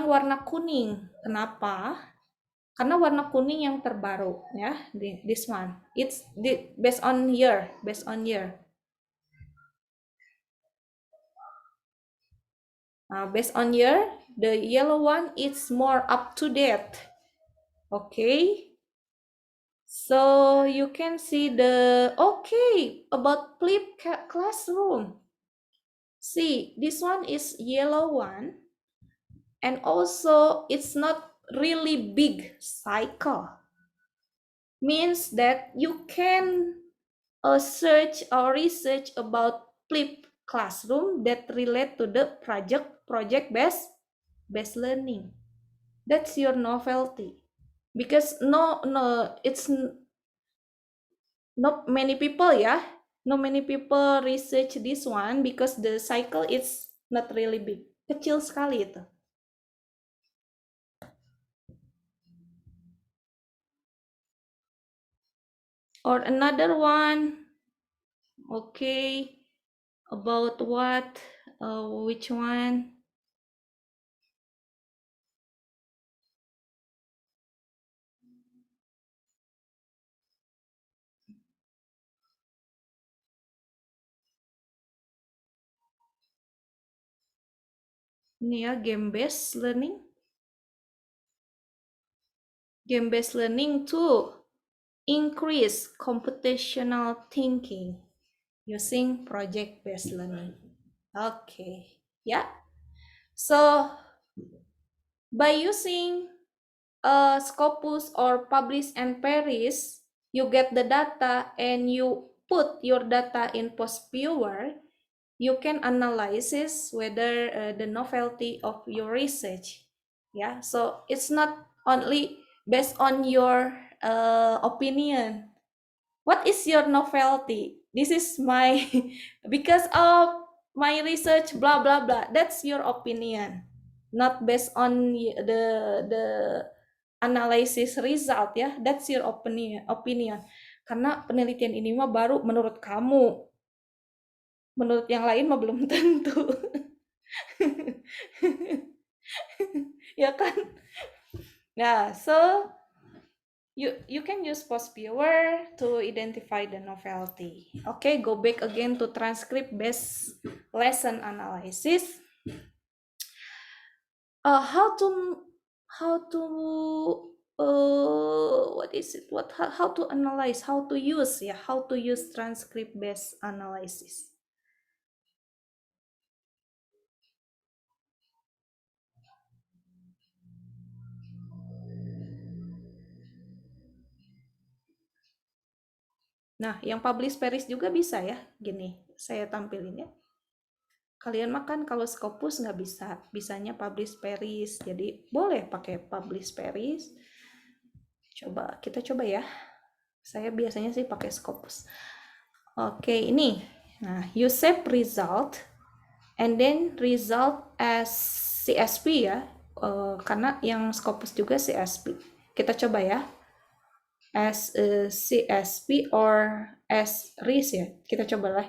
warna kuning. Kenapa? Karena warna kuning yang terbaru ya, this one. It's based on year. Based on year, the yellow one is more up to date. Okay. So you can see about flip classroom. See, this one is yellow one, and also it's not really big cycle. Means that you can search or research about flip classroom that relate to the project based learning. That's your novelty, because it's not many people no many people research this one because the cycle is not really big, kecil sekali itu. Or another one, okay, about what, which one? Ini ya, game-based learning. Game-based learning to increase computational thinking using project-based learning. Okay, yeah. So by using Scopus or Publish and Perish, you get the data and you put your data in PostViewer, you can analyze whether the novelty of your research. Yeah, so it's not only based on your opinion. What is your novelty? This is my because of my research, blah blah blah. That's your opinion, not based on the analysis result ya. That's your opinion. Karena penelitian ini mah baru menurut kamu. Menurut yang lain mah belum tentu. Ya kan? Nah, so you can use PostViewer to identify the novelty. Okay, go back again to transcript-based lesson analysis. How to what is it? How to analyze? How to use? Yeah, how to use transcript-based analysis. Nah, yang publish Paris juga bisa ya. Gini, saya tampilin ya. Kalian makan kalau Scopus nggak bisa, bisanya publish Paris. Jadi boleh pakai publish Paris. Kita coba ya. Saya biasanya sih pakai Scopus. Oke, ini. Nah, you save result and then result as CSV ya. Karena yang Scopus juga CSV. Kita coba ya. As CSV or as RIS ya. Kita cobalah.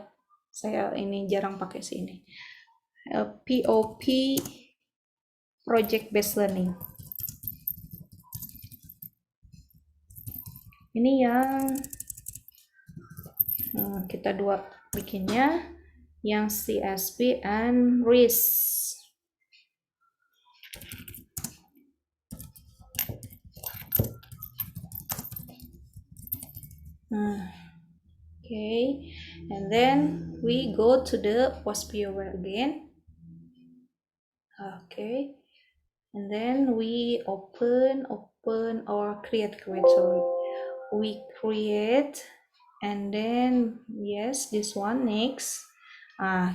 Saya ini jarang pakai sini. POP project based learning. Ini yang kita dua bikinnya, yang CSV and RIS. Okay, and then we go to the PostViewer again. Okay, and then we open or create. Sorry, we create, and then yes, this one next.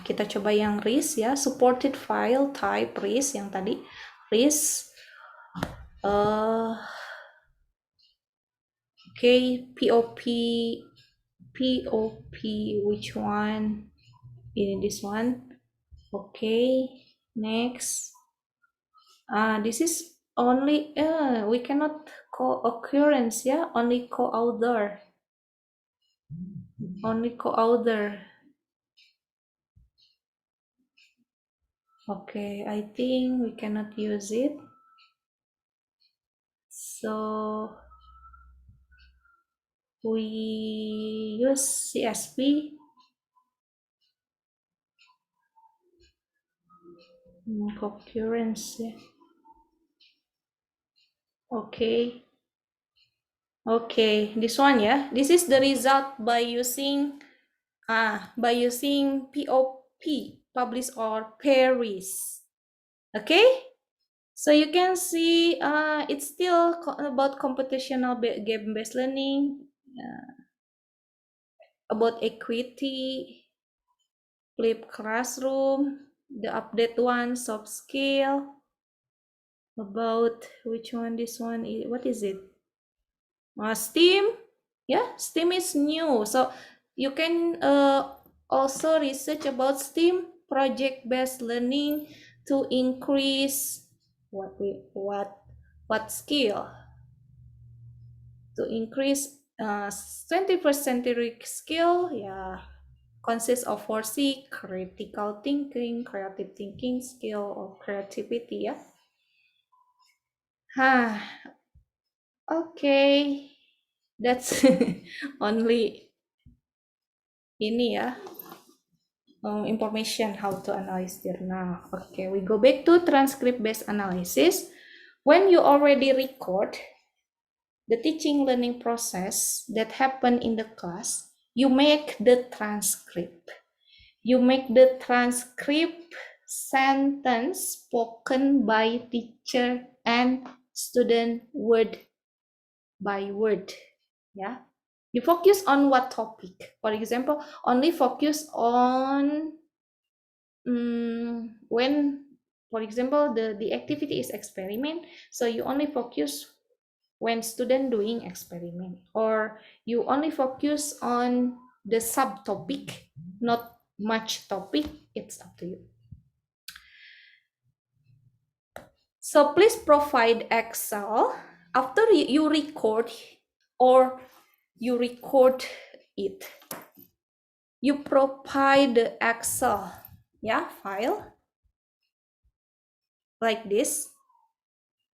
Kita coba yang RIS ya, supported file type RIS yang tadi RIS. Okay, POP, which one? This one. Okay, next. This is only, we cannot co-occurrence ya, only co-author. Only co-author. Okay, I think we cannot use it. So we use CSV. Concurrence. Okay. Okay, this one ya. This is the result by using POP, publish or Paris. Okay, so you can see it's still about computational game-based learning, about equity, flip classroom, the update one, soft skill, about which one, this one, what is it? STEAM, yeah, STEAM is new, so you can also research about STEAM, project-based learning, to increase what skill? To increase 21st century skill, yeah, consists of 4C: critical thinking, creative thinking, skill of creativity ya. Okay, that's only ini ya. information how to analyze journal. Okay, we go back to transcript-based analysis. When you already record the teaching learning process that happened in the class, you make the transcript. You make the transcript sentence spoken by teacher and student word by word. Yeah. You focus on what topic? For example, only focus on when, for example, the activity is experiment. So you only focus when student doing experiment, or you only focus on the subtopic, not much topic. It's up to you. So please provide Excel after you record or you record it. You provide the Excel, file like this.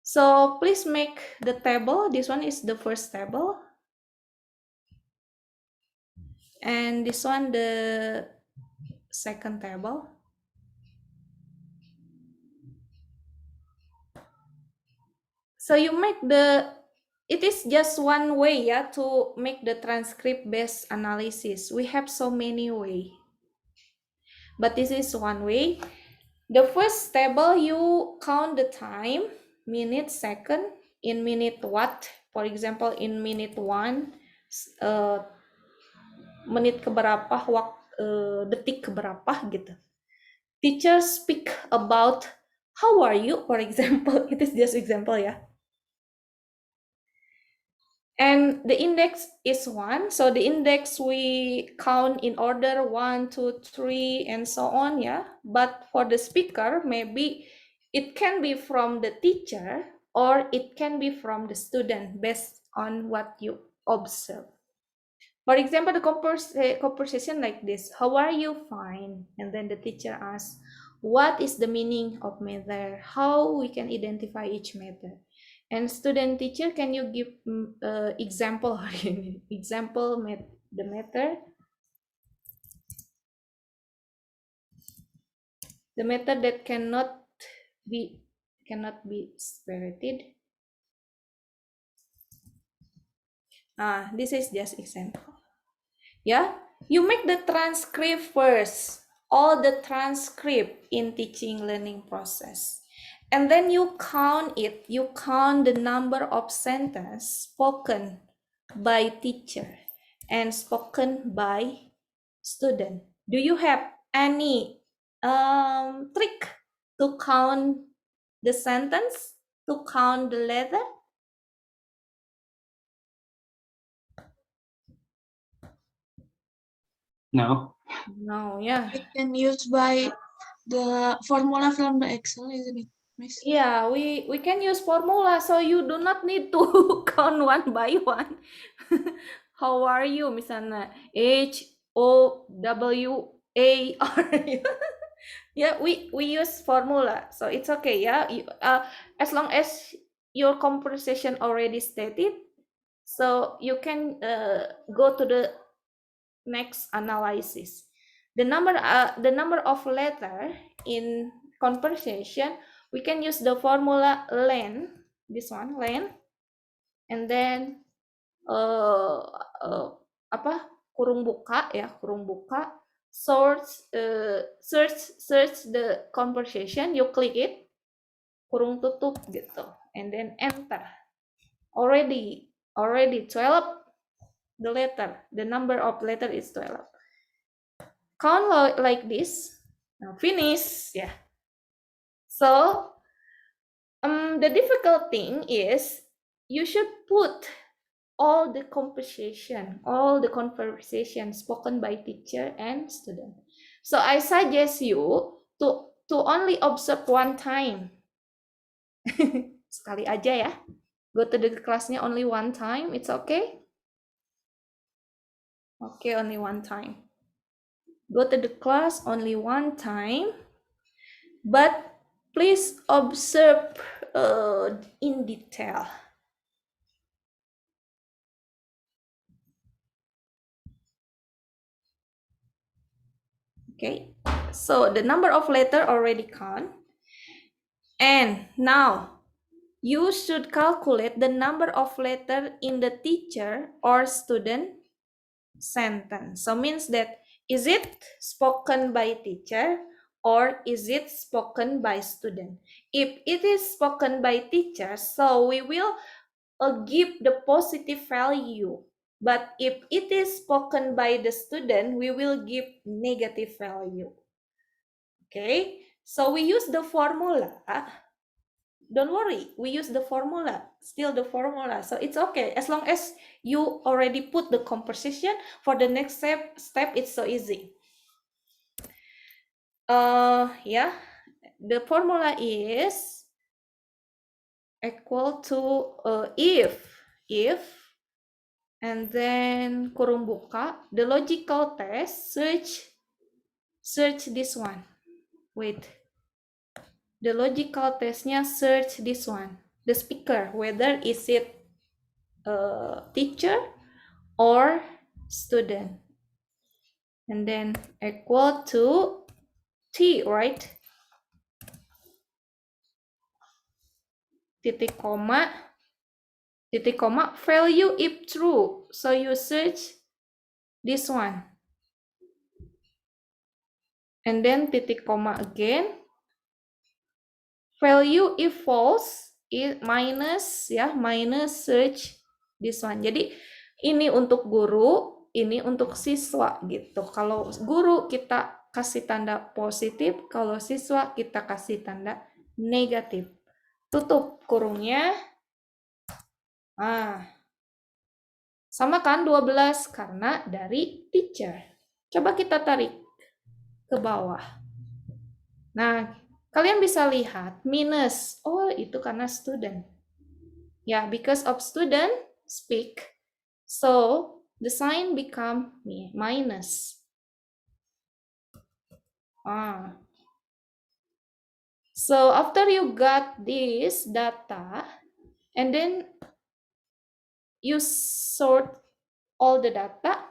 So please make the table. This one is the first table. And this one the second table. So you make it is just one way to make the transcript based analysis. We have so many ways, but this is one way. The first table, you count the time, minute, second, in minute what, for example, in minute 1, menit keberapa, detik keberapa gitu. Teachers speak about how are you, for example. It is just example And the index is 1. So the index we count in order 1, 2, 3, and so on, But for the speaker, maybe it can be from the teacher or it can be from the student based on what you observe. For example, the conversation like this: how are you? Fine. And then the teacher asks, what is the meaning of matter? How we can identify each matter? And student teacher, can you give example the matter? The matter that cannot be separated. This is just example. You make the transcript first, all the transcript in teaching learning process. And then you count it, you count the number of sentences spoken by teacher and spoken by student. Do you have any trick to count the sentence, to count the letter? No. No, We can use by the formula from the Excel, isn't it, Miss? Yeah, we can use formula, so you do not need to count one by one. How are you, misalnya HOWAR. We use formula, so it's okay. As long as your conversation already stated, so you can go to the next analysis. The number of letter in conversation, we can use the formula len, this one len, and then kurung buka search the conversation, you click it, kurung tutup gitu, and then enter. Already 12, the number of letter is 12. Count like this. Now finish. So the difficult thing is you should put all the conversation spoken by teacher and student. So I suggest you to only observe one time. Sekali aja Go to the classnya only one time. It's okay? Okay, only one time. Go to the class only one time, but please observe in detail. Okay, so the number of letter already count. And now you should calculate the number of letter in the teacher or student sentence. So means that is it spoken by teacher or is it spoken by student? If it is spoken by teacher, so we will give the positive value. But if it is spoken by the student, we will give negative value. Okay, so we use the formula. Don't worry, we use the formula, still the formula. So it's okay, as long as you already put the composition. For the next step it's so easy. Yeah, the formula is equal to if, and then kurung buka, the logical test, search this one. Wait, the logical testnya search this one, the speaker, whether is it teacher or student, and then equal to T, right? Titik koma, value if true. So you search this one. And then titik koma again. Value if false, minus ya, minus search this one. Jadi ini untuk guru, ini untuk siswa gitu. Kalau guru kita kasih tanda positif, kalau siswa kita kasih tanda negatif. Tutup kurungnya. Sama kan 12 karena dari teacher. Coba kita tarik ke bawah. Nah, kalian bisa lihat minus. Oh, itu karena student. Ya, because of student speak. So, the sign become minus. So, after you got this data, and then you sort all the data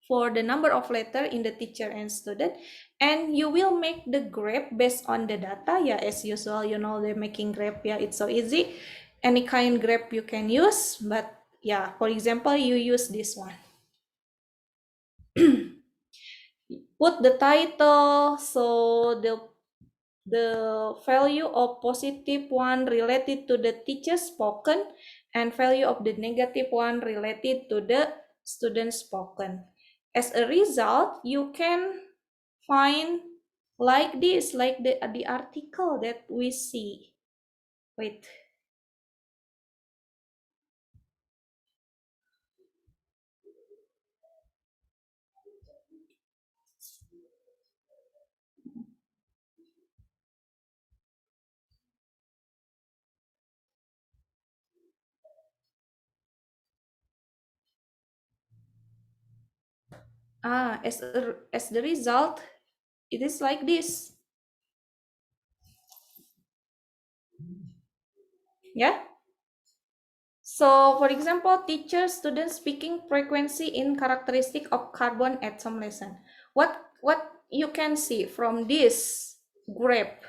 for the number of letter in the teacher and student, and you will make the graph based on the data. Yeah, as usual, you know, they're making graph. Yeah, it's so easy. Any kind graph you can use, but yeah, for example, you use this one. Put the title, so the value of positive one related to the teacher spoken, and value of the negative one related to the student spoken. As a result, you can find like this, like the article that we see. Wait. As the result, it is like this. Yeah. So, for example, teacher student speaking frequency in characteristic of carbon atom lesson. What you can see from this graph?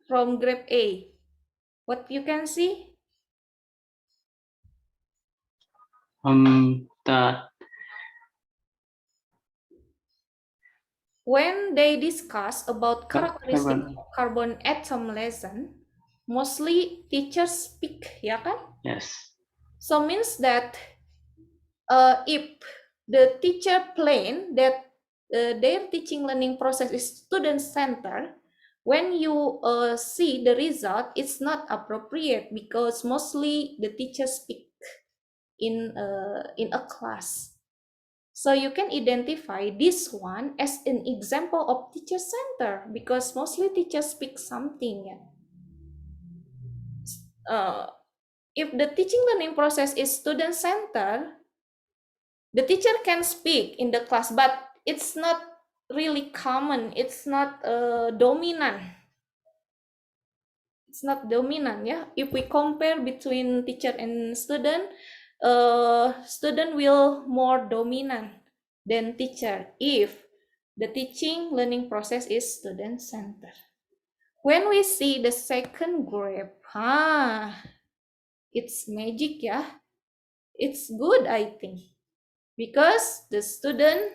From graph A, what you can see? That when they discuss about characteristic of carbon atom lesson, mostly teachers speak, ya kan? Yes. So means that if the teacher plan that their teaching learning process is student centered, when you see the result, it's not appropriate because mostly the teachers speak in a class. So you can identify this one as an example of teacher center because mostly teachers speak something. If the teaching learning process is student center, the teacher can speak in the class, but it's not really common. It's not dominant. It's not dominant, yeah. If we compare between teacher and student, student will more dominant than teacher if the teaching learning process is student centered. When we see the second graph, it's magic, yeah. It's good, I think, because the student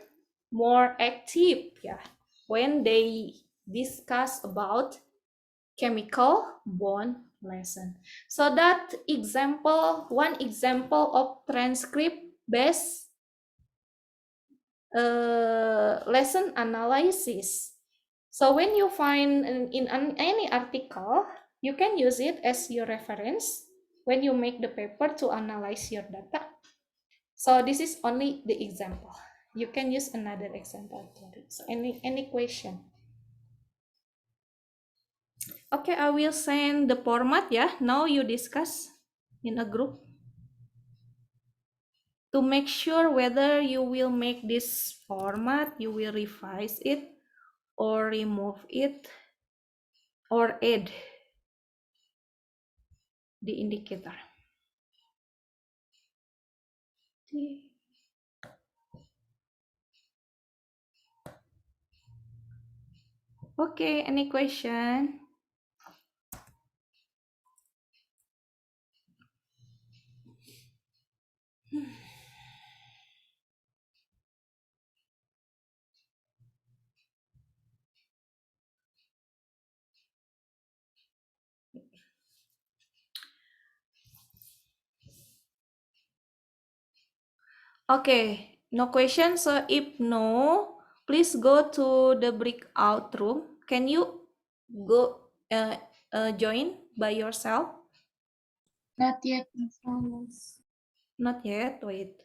more active, yeah, when they discuss about chemical bond lesson. So that example, one example of transcript based lesson analysis. So when you find in any article, you can use it as your reference when you make the paper to analyze your data. So this is only the example. You can use another example. So any question? Okay, I will send the format, yeah. Now you discuss in a group to make sure whether you will make this format, you will revise it or remove it or add the indicator. Okay, any question? Okay, no question. So if no, please go to the breakout room. Can you go join by yourself? Not yet. Not yet. Wait.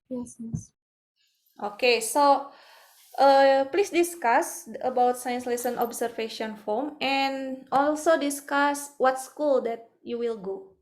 Yes, yes. Okay, so please discuss about science lesson observation form and also discuss what school that you will go.